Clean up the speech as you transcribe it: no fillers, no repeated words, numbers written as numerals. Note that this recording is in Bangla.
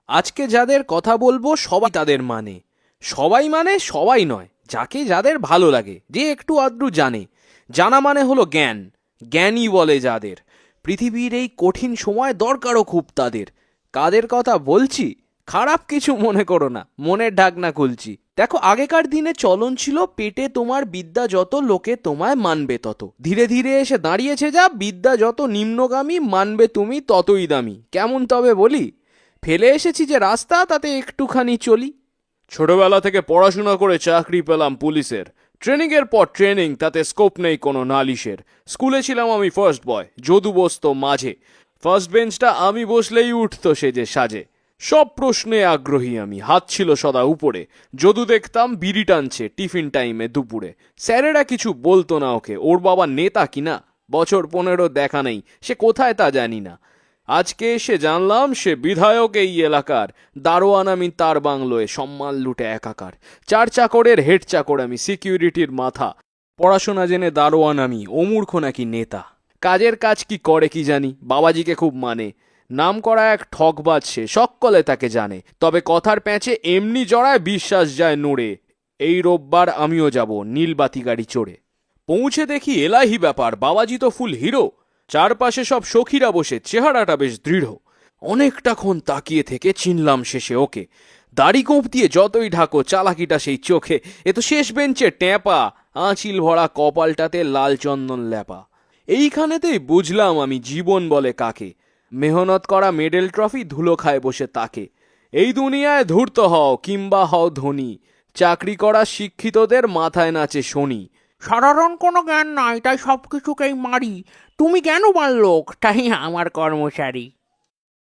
আজকে যাদের কথা বলবো সবাই তাদের মানে, সবাই মানে সবাই নয়, যাকে যাদের ভালো লাগে, যে একটু আধটু জানে। জানা মানে হলো জ্ঞান, জ্ঞানী বলে যাদের। পৃথিবীর এই কঠিন সময় দরকারও খুব তাদের। কাদের কথা বলছি? খারাপ কিছু মনে করো না, মনের ঢাকনা খুলছি। দেখো, আগেকার দিনে চলন ছিল পেটে তোমার বিদ্যা যত, লোকে তোমায় মানবে তত। ধীরে ধীরে এসে দাঁড়িয়েছে যা, বিদ্যা যত নিম্নগামী, মানবে তুমি ততই দামি। কেমন তবে বলি? ফেলে এসেছি যে রাস্তা, তাতে একটুখানি চলি। ছোটবেলা থেকে পড়াশোনা করে চাকরি পেলাম পুলিশের। ট্রেনিং এর পর ট্রেনিং, তাতে স্কোপ নেই কোনো নালিশের। স্কুলে ছিলাম আমি ফার্স্ট বয়, যদু বসতো মাঝে। ফার্স্ট বেঞ্চটা আমি বসলেই উঠতো সেজে সাজে। সব প্রশ্নে আগ্রহী আমি, হাত ছিল সদা উপরে। যদু দেখতাম বিড়ি টানছে টিফিন টাইমে দুপুরে। স্যারেরা কিছু বলতো না ওকে, ওর বাবা নেতা কিনা। বছর 15 দেখা নেই, সে কোথায় তা জানি না। আজকে এসে জানলাম সে বিধায়ক এই এলাকার। দারোয়ান আমি তার বাংলোয়, সম্মান লুটে একাকার। 4 চাকরের হেড চাকর আমি, সিকিউরিটির মাথা। পড়াশোনা জেনে দারোয়ান আমি, ও মূর্খ নাকি নেতা। কাজের কাজ কি করে কি জানি, বাবাজিকে খুব মানে। নাম করা এক ঠকবাজ সে, সকলে তাকে জানে। তবে কথার প্যাঁচে এমনি জড়ায়, বিশ্বাস যায় নড়ে। এই রোববার আমিও যাব নীলবাতি গাড়ি চড়ে। পৌঁছে দেখি এলাহি ব্যাপার, বাবাজি তো ফুল হিরো। চারপাশে সব সখীরা বসে, চেহারাটা বেশ দৃঢ়। অনেকটাক্ষণ তাকিয়ে থেকে চিনলাম শেষে ওকে। দাড়ি কোপ দিয়ে যতই ঢাকো, চালাকিটা সেই চোখে। এ তো শেষ বেঞ্চে ট্যাপা, আঁচিল ভরা কপালটাতে লাল চন্দন ল্যাপা। এইখানেতেই বুঝলাম আমি জীবন বলে কাকে। মেহনত করা মেডেল ট্রফি ধুলো খায় বসে তাকে। এই দুনিয়ায় ধূর্ত হও কিংবা হও ধনী, চাকরি করা শিক্ষিতদের মাথায় নাচে শনি। সাধারণ কোনো জ্ঞান নাই, তাই সব কিছুকেই মারি। তুমি কেন লোক, তাই আমার কর্মচারী।